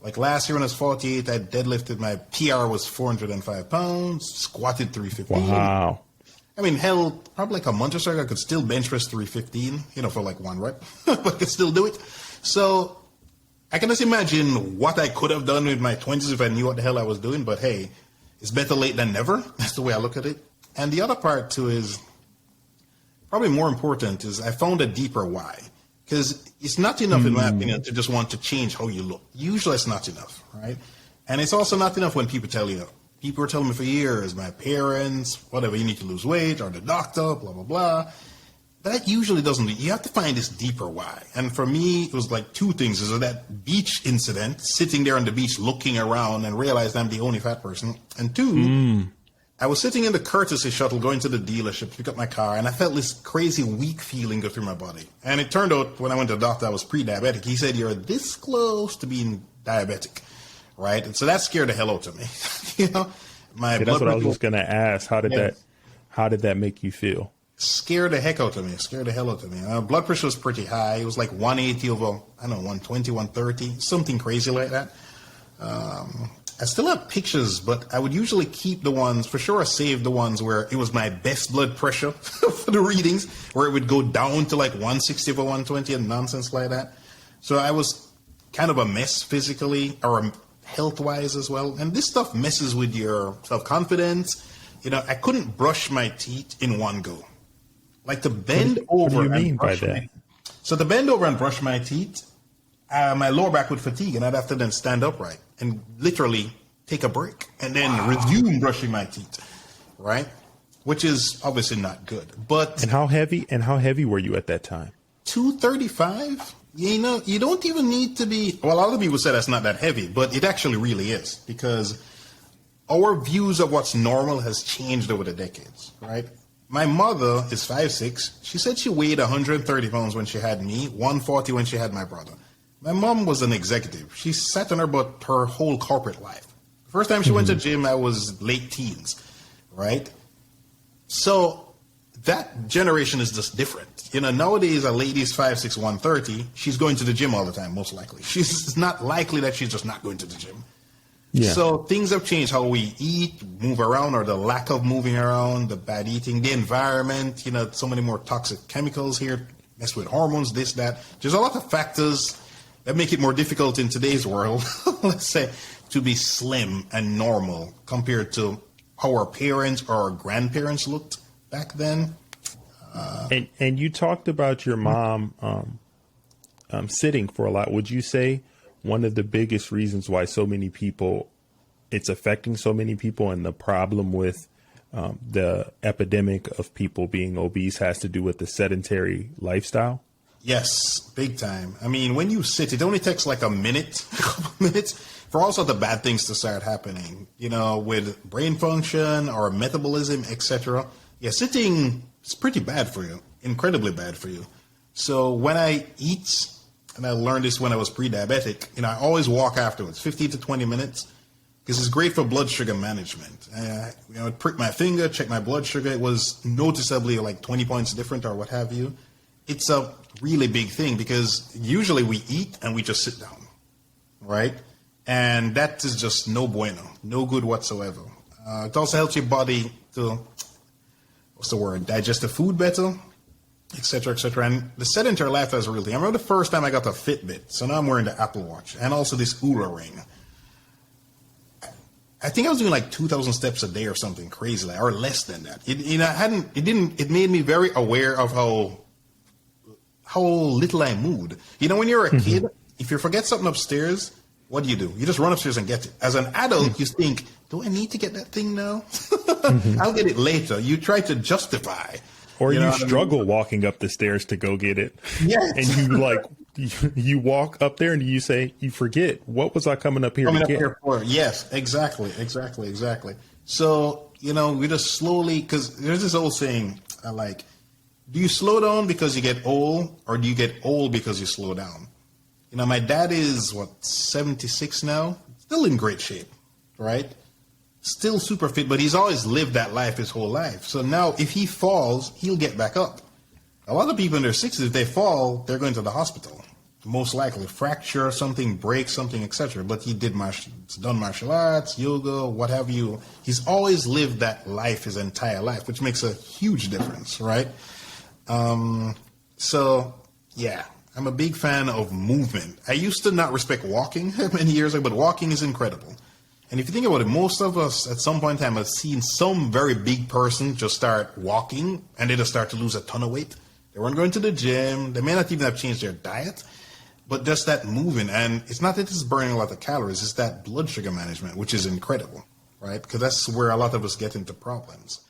Like last year when I was 48, I deadlifted, my PR was 405 pounds, squatted 315. Wow. I mean, hell, probably like a month or so ago, I could still bench press 315, for like one rep, but I could still do it. So I can just imagine what I could have done with my 20s if I knew what the hell I was doing. But hey, it's better late than never. That's the way I look at it. And the other part too is probably more important is I found a deeper why. Because it's not enough, in my opinion, to just want to change how you look. Usually it's not enough, right? And it's also not enough when people tell you, people were telling me for years, my parents, whatever, you need to lose weight, or the doctor, blah, blah, blah. That usually doesn't, you have to find this deeper why. And for me, it was like two things. Is that beach incident, sitting there on the beach looking around and realized I'm the only fat person. And two, I was sitting in the courtesy shuttle going to the dealership to pick up my car, and I felt this crazy weak feeling go through my body. And it turned out when I went to the doctor, I was pre-diabetic. He said, you're this close to being diabetic, right? And so that scared the hell out of me. My blood that's what I was pressure, just going to ask. How did that make you feel? Scared the heck out of me. Scared the hell out of me. Blood pressure was pretty high. It was like 180 over, 120, 130, something crazy like that. I still have pictures, but I would usually keep the ones, for sure I saved the ones where it was my best blood pressure for the readings, where it would go down to like 160 over 120 and nonsense like that. So I was kind of a mess physically or health-wise as well. And this stuff messes with your self-confidence. I couldn't brush my teeth in one go. Like to bend over. What do you mean by that? So to bend over and brush my teeth, my lower back would fatigue, and I'd have to then stand upright and literally take a break and then resume brushing my teeth, right? Which is obviously not good. But how heavy were you at that time? 235. You don't even need to be. Well, a lot of people say that's not that heavy, but it actually really is, because our views of what's normal has changed over the decades, right? My mother is 5'6". She said she weighed 130 pounds when she had me, 140 when she had my brother. My mom was an executive. She sat on her butt her whole corporate life. The first time she went to gym, I was late teens, right? So that generation is just different. Nowadays a lady's 5'6", 130, she's going to the gym all the time, most likely. It's not likely that she's just not going to the gym. Yeah. So things have changed, how we eat, move around, or the lack of moving around, the bad eating, the environment, so many more toxic chemicals here, mess with hormones, this, that. There's a lot of factors that make it more difficult in today's world, let's say, to be slim and normal compared to how our parents or our grandparents looked back then. And you talked about your mom sitting for a lot. Would you say one of the biggest reasons why it's affecting so many people, and the problem with the epidemic of people being obese has to do with the sedentary lifestyle? Yes, big time. I mean, when you sit, it only takes like a couple minutes for all sorts of bad things to start happening, with brain function or metabolism, etc. Yeah, sitting is pretty bad for you, incredibly bad for you. So when I eat, and I learned this when I was pre-diabetic, I always walk afterwards, 15 to 20 minutes, because it's great for blood sugar management. I'd prick my finger, check my blood sugar. It was noticeably like 20 points different or what have you. It's a really big thing, because usually we eat and we just sit down, right? And that is just no bueno, no good whatsoever. It also helps your body to, digest the food better, et cetera, et cetera. And the sedentary lifestyle is a real thing. I remember the first time I got the Fitbit, so now I'm wearing the Apple Watch, and also this Oura Ring. I think I was doing like 2,000 steps a day or something crazy, or less than that. It made me very aware of how little I moved. When you're a kid, if you forget something upstairs, what do? You just run upstairs and get it. As an adult, you think, do I need to get that thing now? I'll get it later. You try to justify. Or you struggle walking up the stairs to go get it. Yes. And you walk up there and you say, you forget, what was I coming up here to get? Yes, exactly. So, we just slowly, because there's this old saying, do you slow down because you get old, or do you get old because you slow down? My dad is, 76 now? Still in great shape, right? Still super fit, but he's always lived that life his whole life. So now if he falls, he'll get back up. A lot of people in their 60s, if they fall, they're going to the hospital, most likely fracture something, break something, etc. But he done martial arts, yoga, what have you. He's always lived that life his entire life, which makes a huge difference, right? So yeah, I'm a big fan of movement. I used to not respect walking many years ago, but walking is incredible. And if you think about it, most of us at some point in time have seen some very big person just start walking and they just start to lose a ton of weight. They weren't going to the gym. They may not even have changed their diet, but just that moving. And it's not that it's burning a lot of calories. It's that blood sugar management, which is incredible, right? Because that's where a lot of us get into problems.